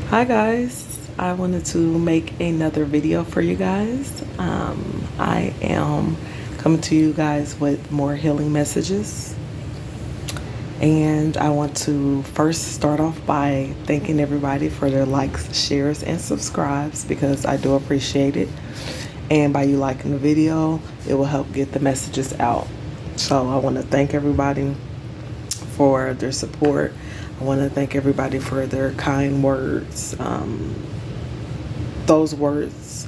Hi guys, I wanted to make another video for you guys. I am coming to you guys with more healing messages, and I want to first start off by thanking everybody for their likes, shares, and subscribes because I do appreciate it. And by you liking the video, it will help get the messages out. So I want to thank everybody for their support. I want to thank everybody for their kind words. Those words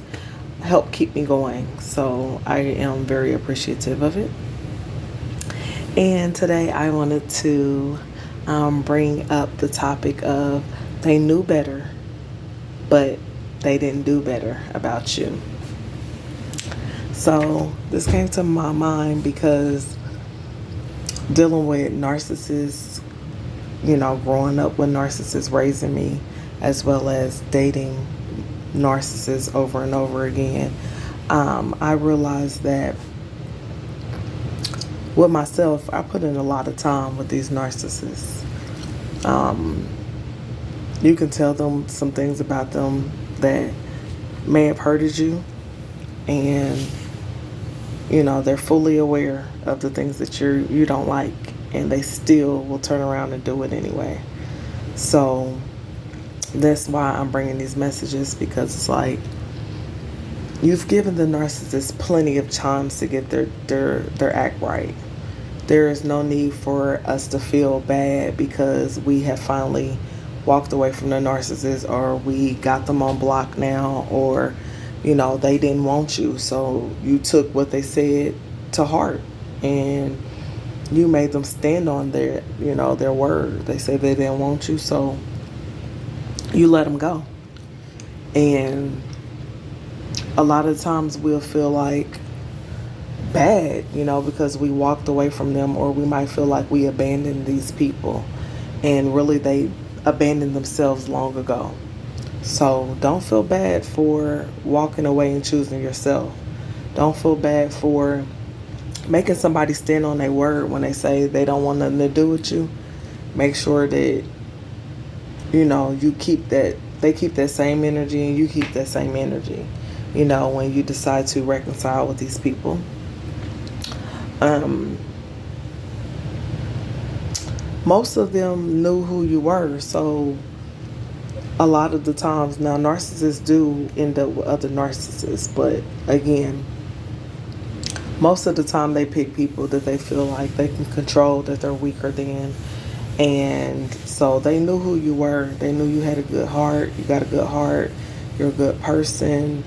help keep me going, so I am very appreciative of it. And today I wanted to bring up the topic of they knew better, but they didn't do better about you. So this came to my mind because dealing with narcissists, growing up with narcissists raising me, as well as dating narcissists over and over again, I realized that with myself, I put in a lot of time with these narcissists. You can tell them some things about them that may have hurted you, and they're fully aware of the things that you don't like, and they still will turn around and do it anyway. So that's why I'm bringing these messages, because it's like you've given the narcissist plenty of times to get their act right. There is no need for us to feel bad because we have finally walked away from the narcissist, or we got them on block now, or they didn't want you, so you took what they said to heart and you made them stand on their word. They said they didn't want you, so you let them go. And a lot of times we'll feel like bad, because we walked away from them, or we might feel like we abandoned these people, and really they abandoned themselves long ago. So don't feel bad for walking away and choosing yourself. Don't feel bad for making somebody stand on their word when they say they don't want nothing to do with you. Make sure that you keep that, they keep that same energy, and you keep that same energy when you decide to reconcile with these people. Most of them knew who you were, so a lot of the times now narcissists do end up with other narcissists, but again, most of the time they pick people that they feel like they can control, that they're weaker than. And so they knew who you were. They knew you had a good heart. You got a good heart. You're a good person.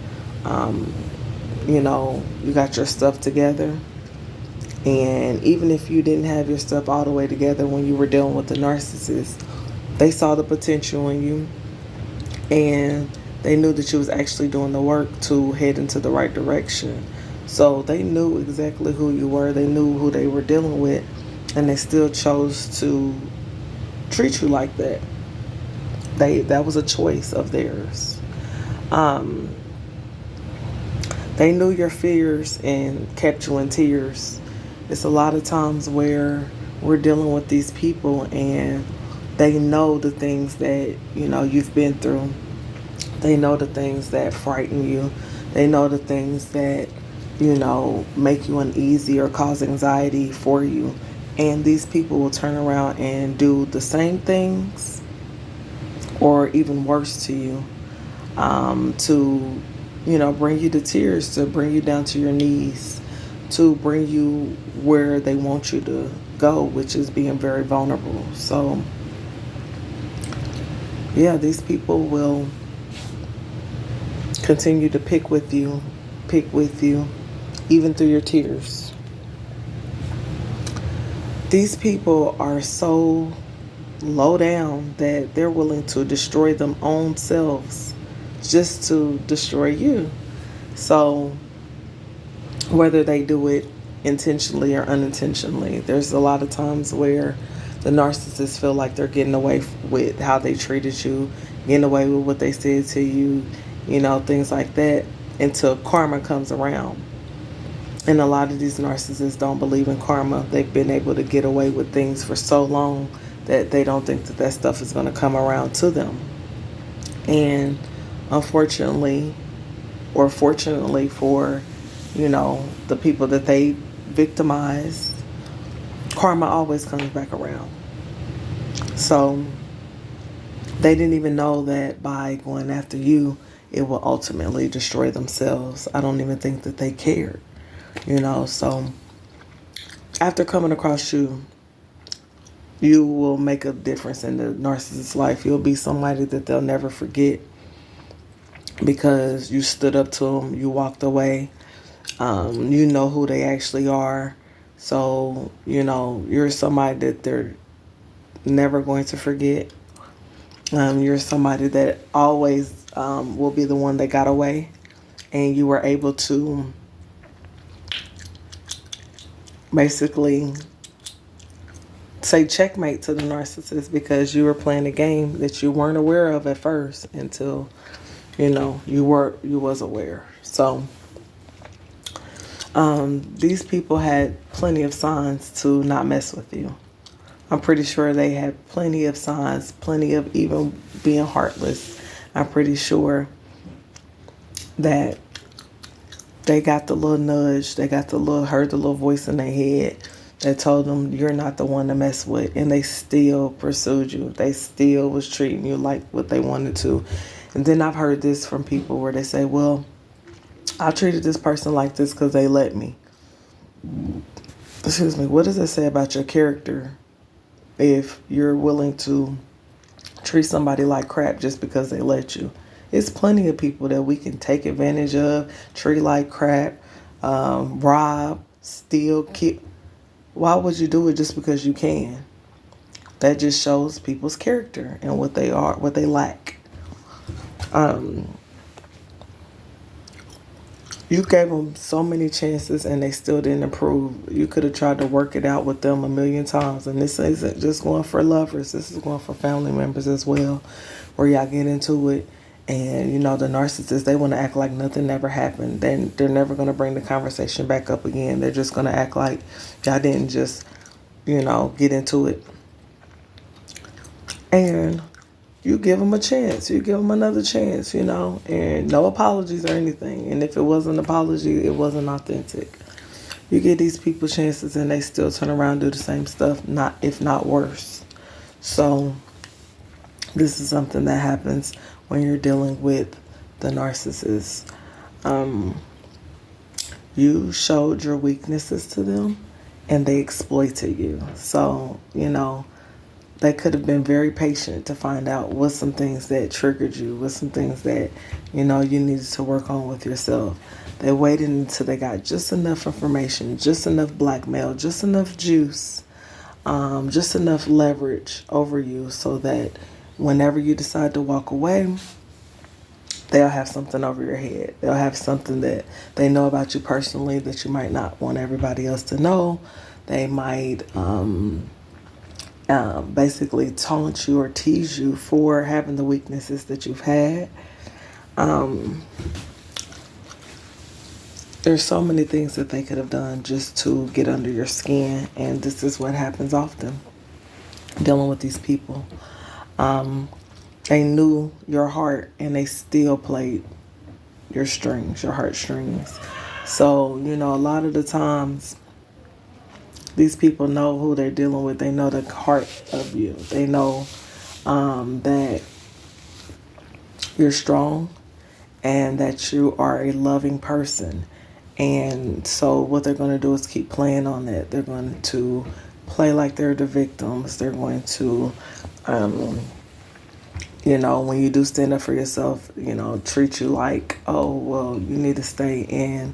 You got your stuff together. And even if you didn't have your stuff all the way together when you were dealing with the narcissist, they saw the potential in you, and they knew that you was actually doing the work to head into the right direction. So they knew exactly who you were. They knew who they were dealing with, and they still chose to treat you like that. That was a choice of theirs. They knew your fears and kept you in tears. It's a lot of times where we're dealing with these people, and they know the things that you've been through. They know the things that frighten you. They know the things that make you uneasy or cause anxiety for you. And these people will turn around and do the same things, or even worse to you, to bring you to tears, to bring you down to your knees, to bring you where they want you to go, which is being very vulnerable. So yeah, these people will continue to pick with you, even through your tears. These people are so low down that they're willing to destroy them own selves just to destroy you. So whether they do it intentionally or unintentionally, there's a lot of times where the narcissists feel like they're getting away with how they treated you, getting away with what they said to you, things like that, until karma comes around. And a lot of these narcissists don't believe in karma. They've been able to get away with things for so long that they don't think that stuff is going to come around to them. And unfortunately, or fortunately for, the people that they victimize, karma always comes back around. So they didn't even know that by going after you, it will ultimately destroy themselves. I don't even think that they cared, So after coming across you, you will make a difference in the narcissist's life. You'll be somebody that they'll never forget because you stood up to them, you walked away, you know who they actually are. So, you're somebody that they're never going to forget. You're somebody that always will be the one that got away, and you were able to basically say checkmate to the narcissist because you were playing a game that you weren't aware of at first until you was aware. So these people had plenty of signs to not mess with you. I'm pretty sure they had plenty of signs, plenty of even being heartless. I'm pretty sure that they got the little nudge, heard the little voice in their head that told them you're not the one to mess with, and they still pursued you. They still was treating you like what they wanted to. And then I've heard this from people where they say, well, I treated this person like this because they let me. Excuse me, what does it say about your character if you're willing to treat somebody like crap just because they let you? It's plenty of people that we can take advantage of, treat like crap, rob, steal, kill. Why would you do it just because you can? That just shows people's character and what they are, what they lack. You gave them so many chances and they still didn't improve. You could have tried to work it out with them a million times. And this isn't just going for lovers. This is going for family members as well, where y'all get into it. And, the narcissists, they want to act like nothing ever happened. They're never going to bring the conversation back up again. They're just going to act like y'all didn't just, get into it. And you give them a chance. You give them another chance, and no apologies or anything. And if it wasn't an apology, it wasn't authentic. You give these people chances and they still turn around and do the same stuff, if not worse. So this is something that happens when you're dealing with the narcissist. You showed your weaknesses to them and they exploited you. So, they could have been very patient to find out what some things that triggered you, what some things that, you needed to work on with yourself. They waited until they got just enough information, just enough blackmail, just enough juice, just enough leverage over you so that whenever you decide to walk away, they'll have something over your head. They'll have something that they know about you personally that you might not want everybody else to know. They might basically taunt you or tease you for having the weaknesses that you've had. There's so many things that they could have done just to get under your skin, and this is what happens often dealing with these people. They knew your heart and they still played your strings, your heartstrings. So, a lot of the times these people know who they're dealing with. They know the heart of you. They know that you're strong and that you are a loving person. And so what they're going to do is keep playing on that. They're going to play like they're the victims. They're going to, when you do stand up for yourself, treat you like, oh, well, you need to stay in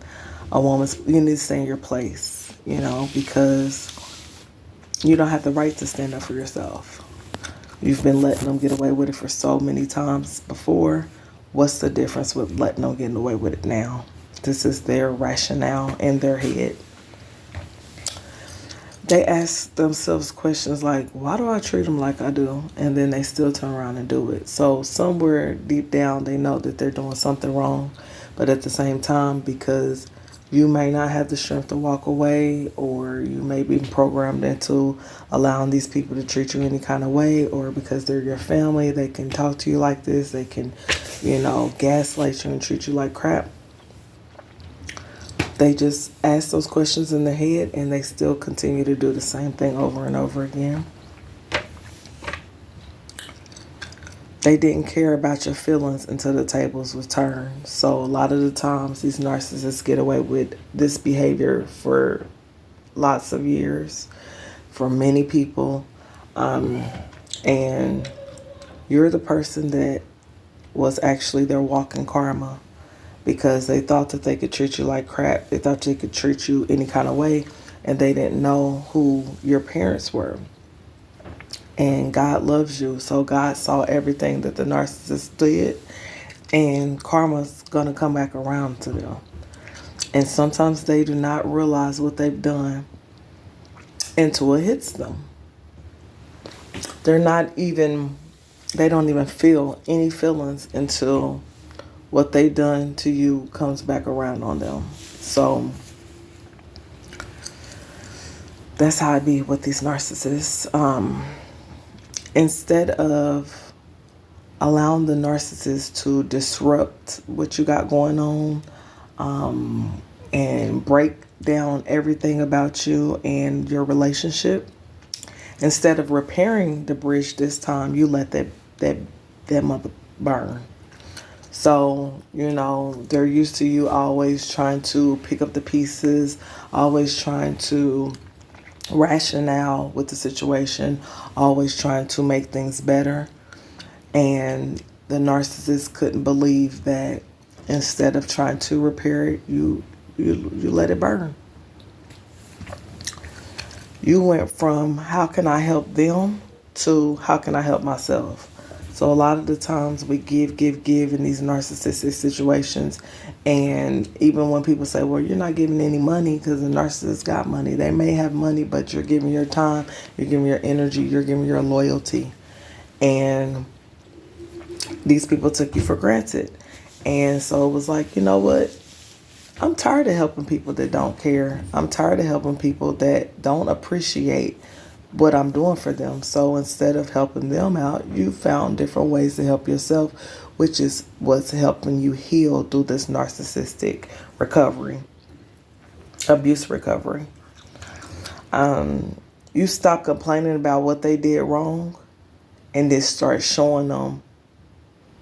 you need to stay in your place. Because you don't have the right to stand up for yourself. You've been letting them get away with it for so many times before. What's the difference with letting them get away with it now? This is their rationale in their head. They ask themselves questions like, why do I treat them like I do? And then they still turn around and do it. So somewhere deep down, they know that they're doing something wrong. But at the same time, because You may not have the strength to walk away, or you may be programmed into allowing these people to treat you any kind of way, or because they're your family, they can talk to you like this, they can, gaslight you and treat you like crap. They just ask those questions in their head and they still continue to do the same thing over and over again. They didn't care about your feelings until the tables were turned. So a lot of the times these narcissists get away with this behavior for lots of years, for many people. And you're the person that was actually their walking karma, because they thought that they could treat you like crap. They thought they could treat you any kind of way, and they didn't know who your parents were. And God loves you, so God saw everything that the narcissist did, and karma's going to come back around to them. And sometimes they do not realize what they've done until it hits them. They don't even feel any feelings until what they've done to you comes back around on them. So that's how it be with these narcissists. Instead of allowing the narcissist to disrupt what you got going on, and break down everything about you and your relationship, instead of repairing the bridge this time, you let that mother burn. So, they're used to you always trying to pick up the pieces, always trying to rationale with the situation, always trying to make things better. And the narcissist couldn't believe that instead of trying to repair it, you let it burn. You went from how can I help them to how can I help myself. So a lot of the times we give in these narcissistic situations. And even when people say, well, you're not giving any money because the narcissist got money. They may have money, but you're giving your time, you're giving your energy, you're giving your loyalty. And these people took you for granted. And so it was like, you know what? I'm tired of helping people that don't care. I'm tired of helping people that don't appreciate what I'm doing for them. So instead of helping them out, you found different ways to help yourself, which is what's helping you heal through this narcissistic recovery, abuse recovery. You stop complaining about what they did wrong and then start showing them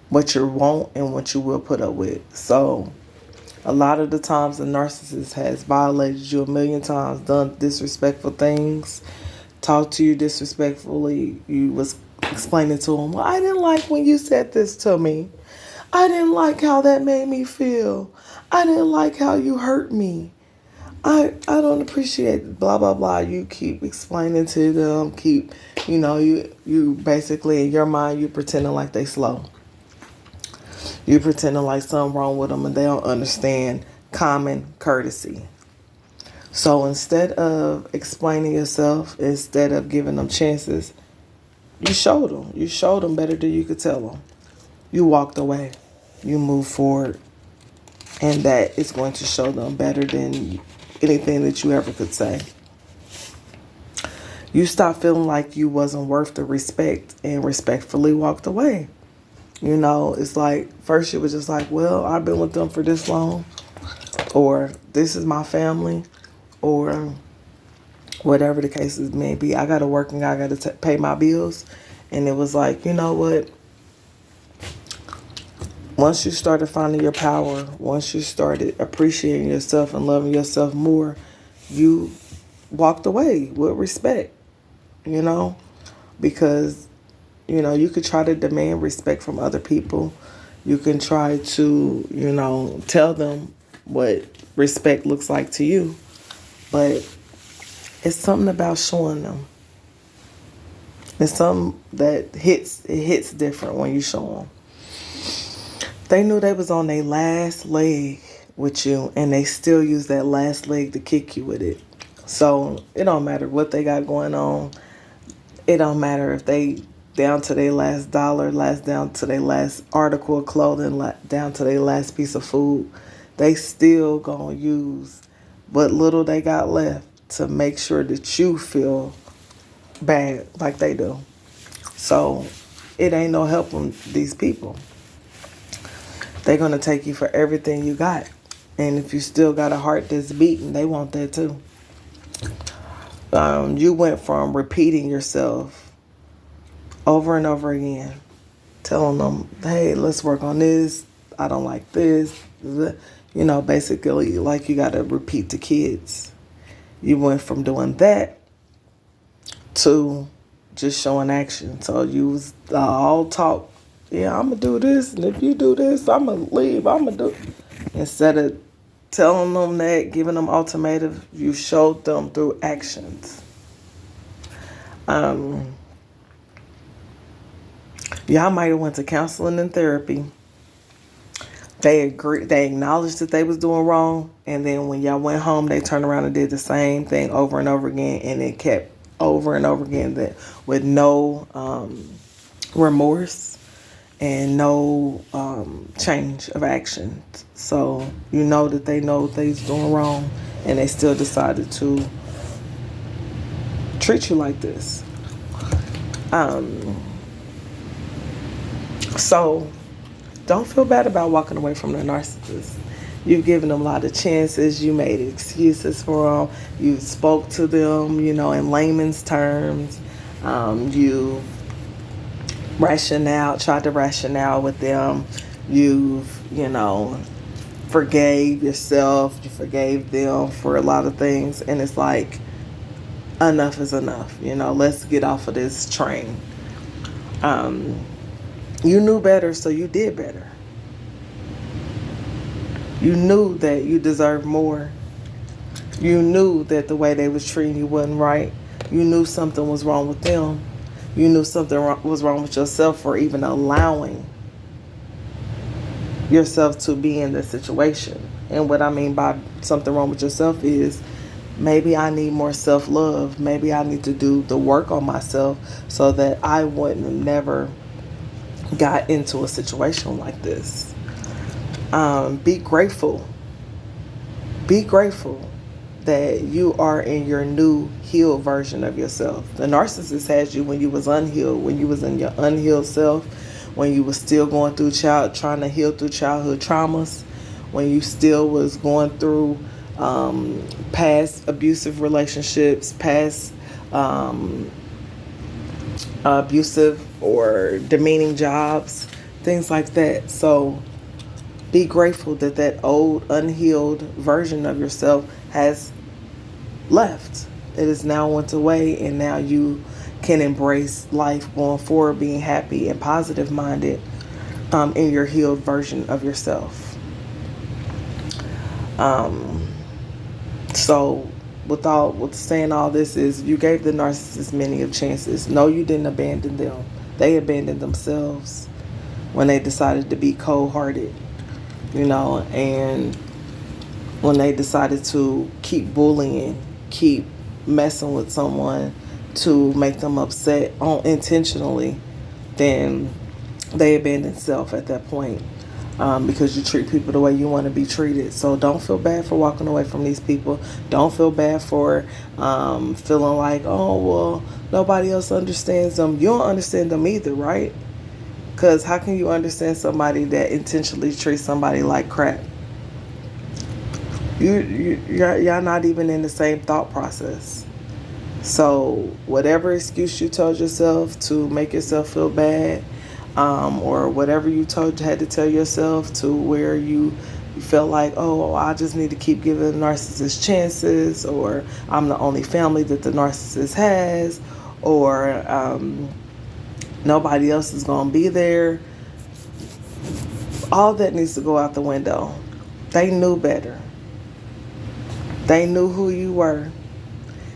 what you want and what you will put up with. So a lot of the times the narcissist has violated you a million times, done disrespectful things, talked to you disrespectfully. You was explaining to him, well, I didn't like when you said this to me. I didn't like how that made me feel. I didn't like how you hurt me. I don't appreciate it, blah, blah, blah. You keep explaining to them, you basically in your mind, you pretending like they slow. You pretending like something wrong with them and they don't understand common courtesy. So instead of explaining yourself, instead of giving them chances, you showed them. You showed them better than you could tell them. You walked away. You moved forward. And that is going to show them better than anything that you ever could say. You stopped feeling like you wasn't worth the respect and respectfully walked away. It's like, first it was just like, well, I've been with them for this long, or this is my family, or whatever the case may be. I got to work and I got to pay my bills. And it was like, you know what? Once you started finding your power, once you started appreciating yourself and loving yourself more, you walked away with respect, because, you could try to demand respect from other people. You can try to, tell them what respect looks like to you. But it's something about showing them. It's something that hits different when you show them. They knew they was on their last leg with you, and they still use that last leg to kick you with it. So it don't matter what they got going on. It don't matter if they down to their last dollar, down to their last article of clothing, down to their last piece of food. they still gonna use what little they got left to make sure that you feel bad like they do. So it ain't no helping these people. They're gonna take you for everything you got. And if you still got a heart that's beating, they want that too. You went from repeating yourself over and over again, telling them, hey, let's work on this. I don't like this. Basically, like you got to repeat to kids. You went from doing that to just showing action. So you was all talk. Yeah, I'm going to do this. And if you do this, I'm going to leave. I'm going to do. Instead of telling them that, giving them ultimatums, you showed them through actions. Y'all might have went to counseling and therapy. They acknowledged that they was doing wrong, and then when y'all went home, they turned around and did the same thing over and over again, and it kept over and over again that with no remorse and no change of action. So you know that they know they's doing wrong, and they still decided to treat you like this. So don't feel bad about walking away from the narcissist. You've given them a lot of chances. You made excuses for them. You spoke to them, in layman's terms. You tried to rationale with them. You've, forgave yourself. You forgave them for a lot of things. And it's like, enough is enough. Let's get off of this train. You knew better, so you did better. You knew that you deserved more. You knew that the way they was treating you wasn't right. You knew something was wrong with them. You knew something was wrong with yourself for even allowing yourself to be in this situation. And what I mean by something wrong with yourself is maybe I need more self-love. Maybe I need to do the work on myself so that I wouldn't have never got into a situation like this. Be grateful. Be grateful that you are in your new healed version of yourself. The narcissist had you when you was unhealed, when you was in your unhealed self, when you was still going through trying to heal through childhood traumas, when you still was going through past abusive relationships, past abusive or demeaning jobs, things like that. So be grateful that that old unhealed version of yourself has left. It has now went away, and now you can embrace life going forward, being happy and positive minded in your healed version of yourself. So with saying all this is you gave the narcissist many of chances. No, you didn't abandon them. They abandoned themselves when they decided to be cold-hearted, and when they decided to keep bullying, keep messing with someone to make them upset intentionally, then they abandoned self at that point. Because you treat people the way you want to be treated. So don't feel bad for walking away from these people. Don't feel bad for feeling like, oh, well, nobody else understands them. You don't understand them either, right? Because how can you understand somebody that intentionally treats somebody like crap? Y'all not even in the same thought process. So whatever excuse you told yourself to make yourself feel bad, or whatever you had to tell yourself to where you felt like, oh, I just need to keep giving the narcissist chances, or I'm the only family that the narcissist has, or nobody else is going to be there. All that needs to go out the window. They knew better. They knew who you were.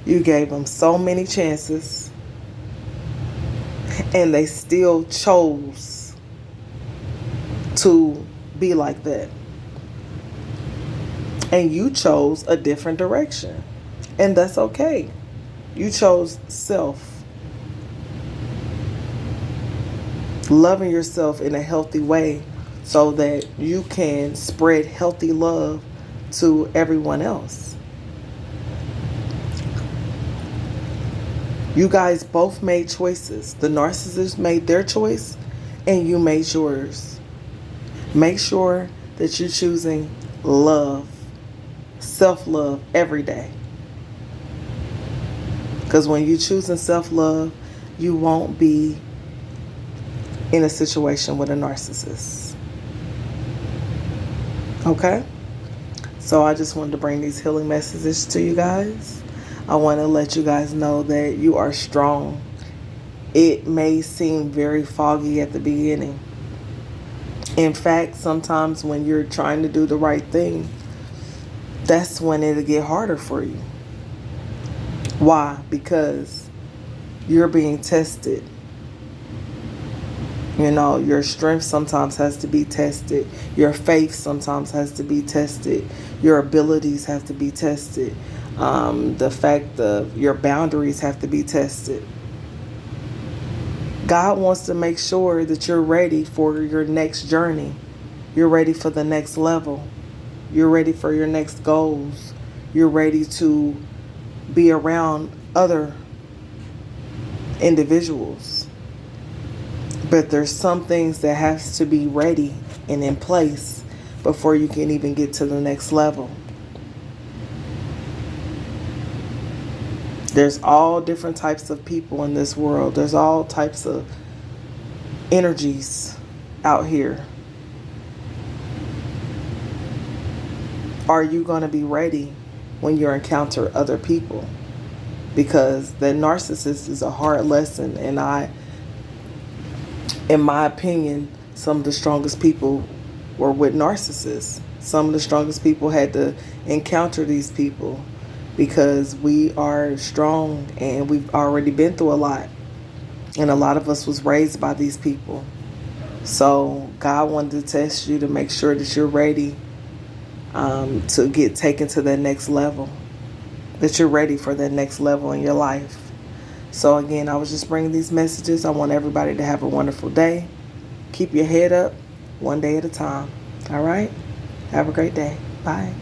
You gave them so many chances, and they still chose to be like that. And you chose a different direction. And that's okay. You chose self. Loving yourself in a healthy way so that you can spread healthy love to everyone else. You guys both made choices. The narcissist made their choice and you made yours. Make sure that you're choosing love, self-love every day. Because when you're choosing self-love, you won't be in a situation with a narcissist. Okay? So I just wanted to bring these healing messages to you guys. I want to let you guys know that you are strong. It may seem very foggy at the beginning. In fact, sometimes when you're trying to do the right thing, that's when it'll get harder for you. Why? Because you're being tested. You know, your strength sometimes has to be tested. Your faith sometimes has to be tested. Your abilities have to be tested. The fact of your boundaries have to be tested. God wants to make sure that you're ready for your next journey. You're ready for the next level. You're ready for your next goals. You're ready to be around other individuals. But there's some things that has to be ready and in place before you can even get to the next level. There's all different types of people in this world. There's all types of energies out here. Are you going to be ready when you encounter other people? Because the narcissist is a hard lesson, and in my opinion, some of the strongest people were with narcissists. Some of the strongest people had to encounter these people because we are strong and we've already been through a lot. And a lot of us was raised by these people. So God wanted to test you to make sure that you're ready to get taken to that next level, that you're ready for that next level in your life. So again, I was just bringing these messages. I want everybody to have a wonderful day. Keep your head up, one day at a time. All right? Have a great day. Bye.